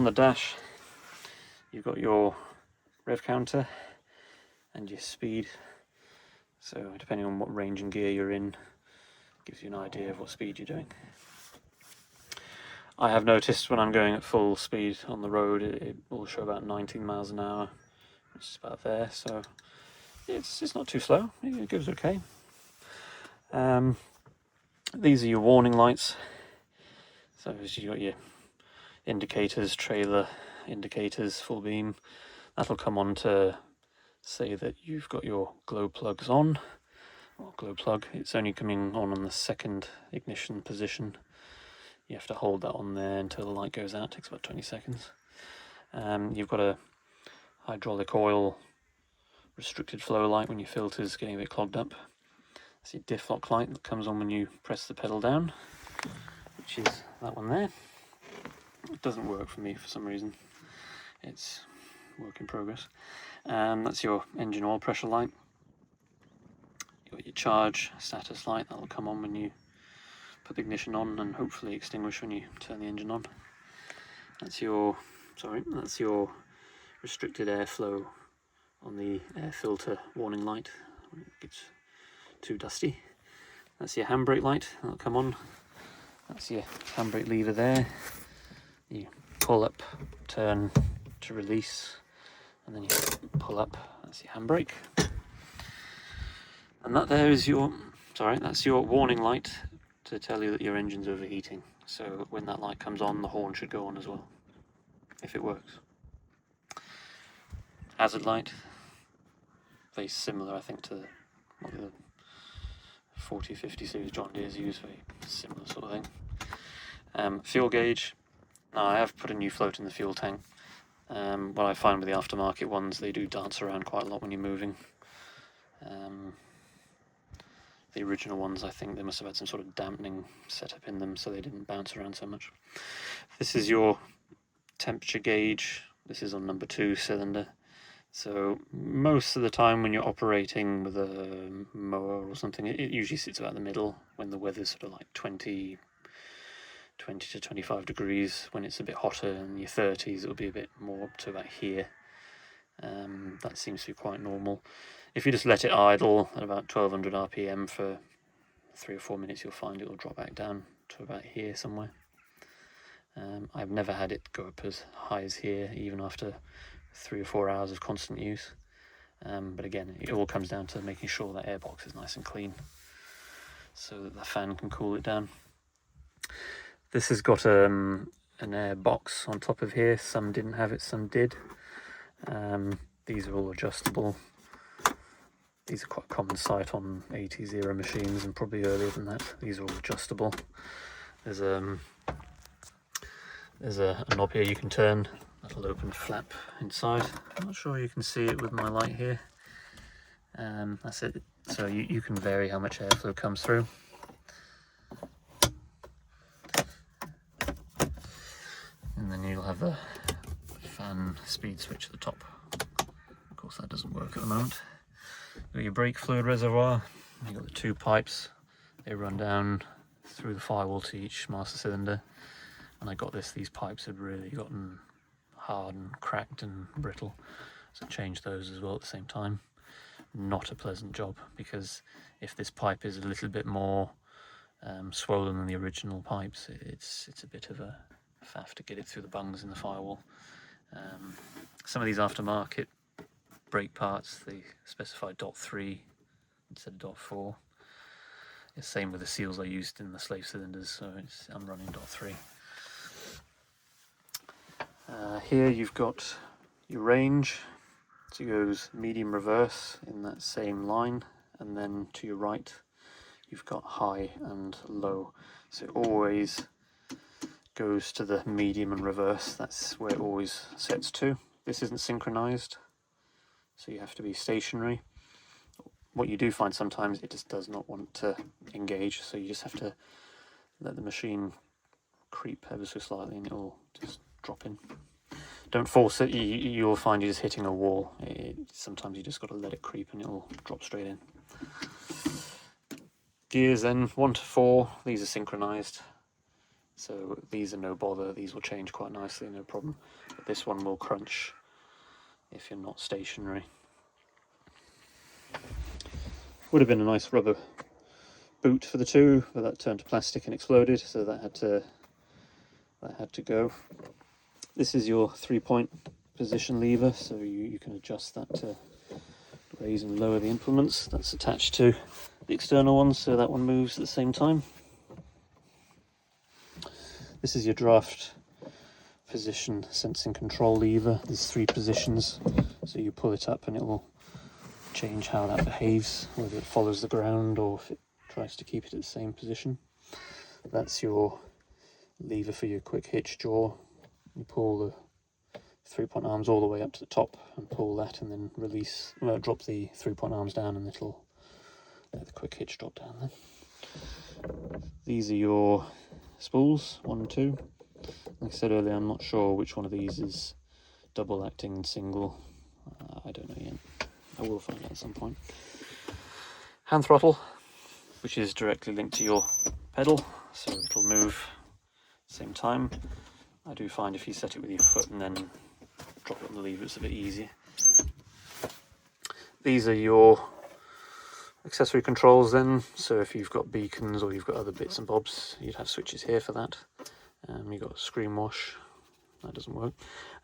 On the dash, you've got your rev counter and your speed. So depending on what range and gear you're in, gives you an idea of what speed you're doing. I have noticed when I'm going at full speed on the road, it will show about 19 miles an hour, which is about there. So it's not too slow. It goes okay. These are your warning lights. So you've got your indicators, trailer indicators, full beam. That'll come on to say that you've got your glow plugs on. Well, glow plug, it's only coming on the second ignition position. You have to hold that on there until the light goes out. It takes about 20 seconds. You've got a hydraulic oil restricted flow light when your filter's getting a bit clogged up. That's your diff lock light that comes on when you press the pedal down, which is that one there. It doesn't work for me for some reason. It's work in progress. That's your engine oil pressure light. You've got your charge status light that'll come on when you put the ignition on and hopefully extinguish when you turn the engine on. That's your restricted airflow on the air filter warning light when it gets too dusty. That's your handbrake light that'll come on. That's your handbrake lever there. You pull up, turn to release, and then you pull up. That's your handbrake. And that there is that's your warning light to tell you that your engine's overheating. So when that light comes on, the horn should go on as well, if it works. Hazard light, very similar I think to what the 40, 50 series John Deere's use, very similar sort of thing. Fuel gauge, now I have put a new float in the fuel tank. What I find with the aftermarket ones, they do dance around quite a lot when you're moving. The original ones, I think they must have had some sort of dampening setup in them so they didn't bounce around so much. This is your temperature gauge. This is on number 2 cylinder. So most of the time when you're operating with a mower or something, it usually sits about the middle when the weather's sort of like 20 to 25 degrees. When it's a bit hotter in your 30s, it'll be a bit more up to about here. That seems to be quite normal. If you just let it idle at about 1200 RPM for 3 or 4 minutes, you'll find it'll drop back down to about here somewhere. I've never had it go up as high as here, even after 3 or 4 hours of constant use. But again, it all comes down to making sure that airbox is nice and clean so that the fan can cool it down. This has got an air box on top of here. Some didn't have it, some did. These are all adjustable. These are quite a common sight on 80s era machines and probably earlier than that. These are all adjustable. There's a knob here you can turn. That'll open flap inside. I'm not sure you can see it with my light here. That's it. So you can vary how much airflow comes through. And then you'll have the fan speed switch at the top. Of course that doesn't work at the moment. You've got your brake fluid reservoir. You've got the 2 pipes. They run down through the firewall to each master cylinder. And I got these pipes had really gotten hard and cracked and brittle. So changed those as well at the same time. Not a pleasant job, because if this pipe is a little bit more swollen than the original pipes, it's a bit of a faff to get it through the bungs in the firewall. Some of these aftermarket brake parts, they specify .3 instead of .4. It's the same with the seals I used in the slave cylinders, so I'm running .3. Here you've got your range. So it goes medium reverse in that same line, and then to your right you've got high and low. So it always goes to the medium and reverse. That's where it always sets to. This isn't synchronized, so you have to be stationary. What you do find sometimes, it just does not want to engage, so you just have to let the machine creep ever so slightly and it will just drop in. Don't force it, you'll find you're just hitting a wall. Sometimes you just got to let it creep and it will drop straight in. Gears then, 1 to 4, these are synchronized. So these are no bother, these will change quite nicely, no problem. But this one will crunch if you're not stationary. Would have been a nice rubber boot for the two, but that turned to plastic and exploded, so that had to go. This is your 3-point position lever, so you can adjust that to raise and lower the implements. That's attached to the external one, so that one moves at the same time. This is your draft position sensing control lever. There's 3 positions, so you pull it up and it will change how that behaves, whether it follows the ground or if it tries to keep it at the same position. That's your lever for your quick hitch jaw. You pull the 3-point arms all the way up to the top and pull that, and then release, drop the 3-point arms down, and it'll let the quick hitch drop down then. These are your spools, 1 and 2. Like I said earlier, I'm not sure which one of these is double acting and single. I don't know yet. I will find out at some point. Hand throttle, which is directly linked to your pedal, so it'll move at the same time. I do find if you set it with your foot and then drop it on the lever, it's a bit easier. These are your accessory controls then, so if you've got beacons or you've got other bits and bobs, you'd have switches here for that. You've got screen wash, that doesn't work.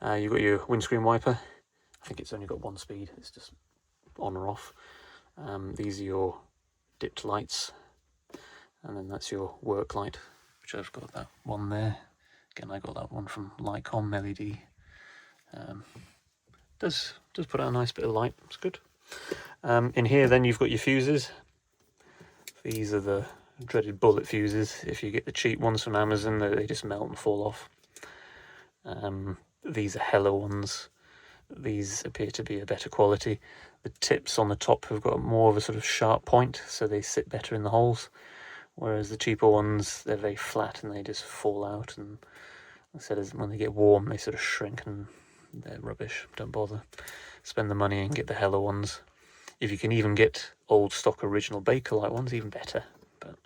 You've got your windscreen wiper. I think it's only got 1 speed, it's just on or off. These are your dipped lights, and then that's your work light, which I've got that one there. Again, I got that one from Lycom LED. Does put out a nice bit of light, it's good. In here then you've got your fuses. These are the dreaded bullet fuses. If you get the cheap ones from Amazon, they just melt and fall off. These are Hella ones. These appear to be a better quality. The tips on the top have got more of a sort of sharp point, so they sit better in the holes, whereas the cheaper ones, they're very flat and they just fall out, and like I said, when they get warm they sort of shrink and they're rubbish. Don't bother. Spend the money and get the Hella ones. If you can even get old stock original Bakelite ones, even better, but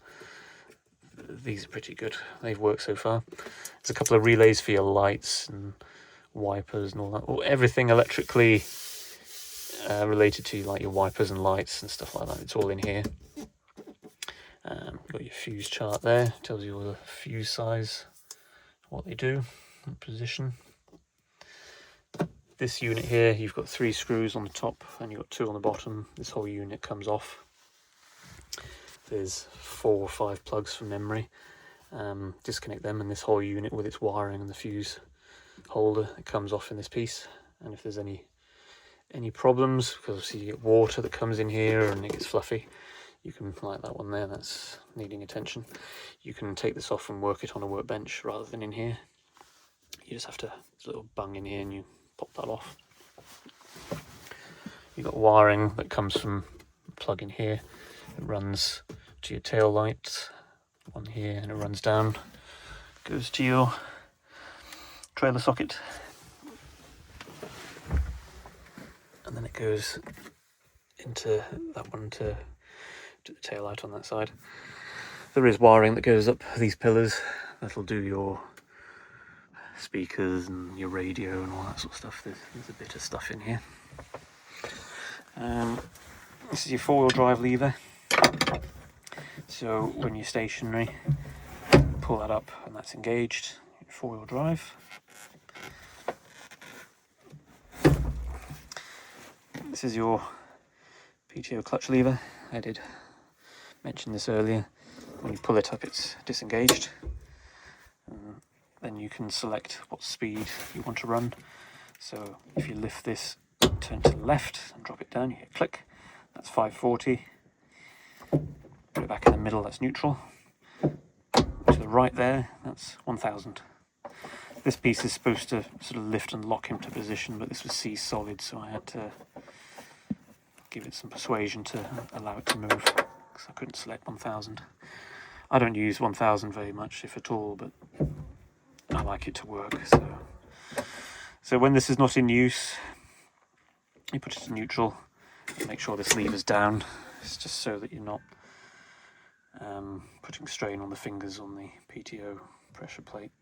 these are pretty good. They've worked so far. There's a couple of relays for your lights and wipers and all that, or everything electrically related to like your wipers and lights and stuff like that. It's all in here. Got your fuse chart there, tells you all the fuse size, what they do, and position. This unit here, you've got 3 screws on the top and you've got 2 on the bottom. This whole unit comes off. There's 4 or 5 plugs from memory. Disconnect them, and this whole unit with its wiring and the fuse holder, it comes off in this piece. And if there's any problems, because obviously you get water that comes in here and it gets fluffy, you can, like that one there, that's needing attention, you can take this off and work it on a workbench rather than in here. You just have to, there's a little bung in here and you pop that off. You've got wiring that comes from a plug in here. It runs to your tail light, one here, and it runs down, goes to your trailer socket, and then it goes into that one to the tail light on that side. There is wiring that goes up these pillars that'll do your speakers and your radio and all that sort of stuff. There's a bit of stuff in here. This is your 4-wheel drive lever. So when you're stationary, pull that up and that's engaged. 4-wheel drive. This is your PTO clutch lever. I did mention this earlier. When you pull it up, it's disengaged. Then you can select what speed you want to run. So if you lift this, turn to the left and drop it down, you hit click. That's 540. Put it back in the middle, that's neutral. To the right there, that's 1000. This piece is supposed to sort of lift and lock into position, but this was C solid, so I had to give it some persuasion to allow it to move, because I couldn't select 1000. I don't use 1000 very much, if at all, but I like it to work. So when this is not in use, you put it to neutral and make sure this lever's down. It's just so that you're not putting strain on the fingers on the PTO pressure plate.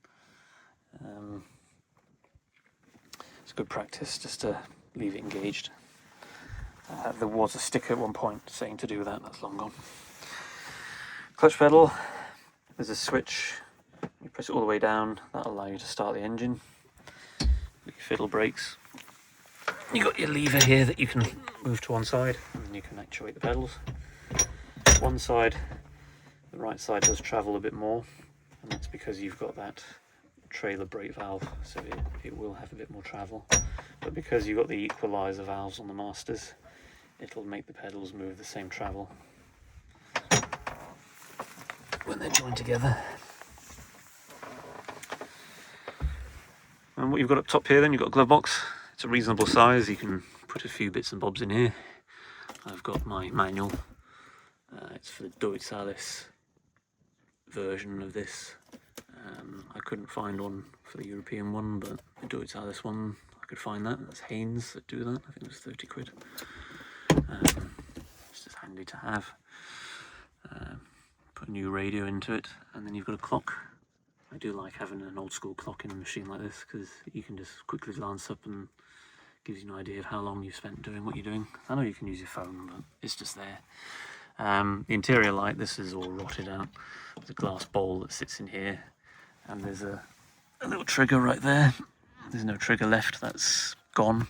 It's good practice just to leave it engaged. There was a sticker at one point saying to do that, that's long gone. Clutch pedal, there's a switch, you press it all the way down, that'll allow you to start the engine. Your fiddle brakes. You've got your lever here that you can move to one side, and then you can actuate the pedals. One side, the right side does travel a bit more, and that's because you've got that trailer brake valve, so it will have a bit more travel. But because you've got the equalizer valves on the masters, it'll make the pedals move the same travel when they're joined together. And what you've got up top here then, you've got a glove box. It's a reasonable size, you can put a few bits and bobs in here. I've got my manual, it's for the Deutz-Allis version of this. I couldn't find one for the European one, but the Deutz-Allis one, I could find that. That's Haynes that do that, I think it was 30 quid. It's just handy to have. Put a new radio into it, and then you've got a clock. I do like having an old school clock in a machine like this, because you can just quickly glance up and gives you an idea of how long you've spent doing what you're doing. I know you can use your phone, but it's just there. The interior light, this is all rotted out. There's a glass bowl that sits in here, and there's a little trigger right there. There's no trigger left, that's gone.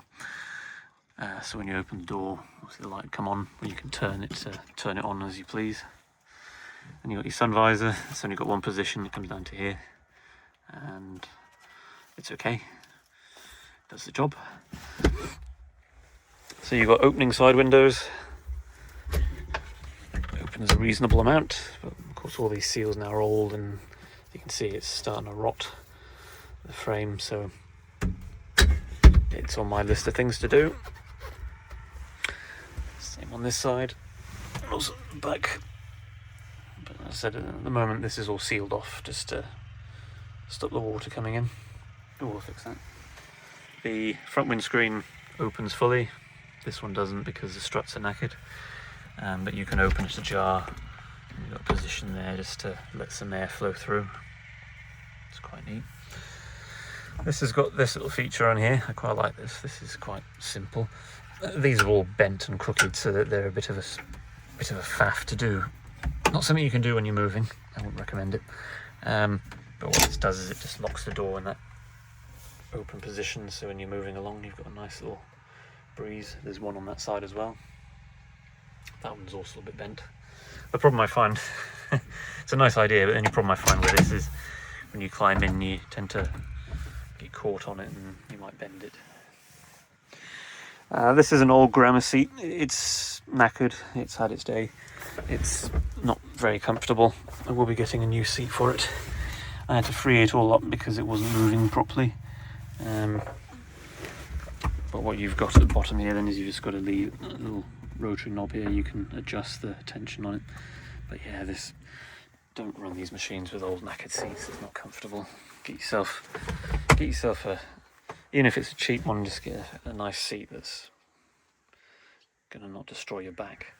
So when you open the door, you'll see the light come on, and you can turn it on as you please. And you've got your sun visor, it's only got one position, it comes down to here, and it's okay, does the job. So you've got opening side windows, opens a reasonable amount, but of course all these seals now are old, and you can see it's starting to rot the frame, so it's on my list of things to do. Same on this side, also back. But as I said, at the moment this is all sealed off just to stop the water coming in. We'll fix that. The front windscreen opens fully. This one doesn't because the struts are knackered. But you can open it ajar. You've got a position there just to let some air flow through. It's quite neat. This has got this little feature on here. I quite like this. This is quite simple. These are all bent and crooked, so that they're a bit of a faff to do. Not something you can do when you're moving. I wouldn't recommend it. But what this does is it just locks the door in that open position, so when you're moving along you've got a nice little breeze. There's one on that side as well. That one's also a bit bent. The problem I find, it's a nice idea, but the only problem I find with this is when you climb in you tend to get caught on it and you might bend it. This is an old grandma seat. It's knackered, it's had its day. It's not very comfortable. I will be getting a new seat for it. I had to free it all up because it wasn't moving properly. But what you've got at the bottom here then is you've just got a little rotary knob here. You can adjust the tension on it. But yeah, don't run these machines with old knackered seats. It's not comfortable. Get yourself a, even if it's a cheap one, just get a nice seat that's gonna not destroy your back.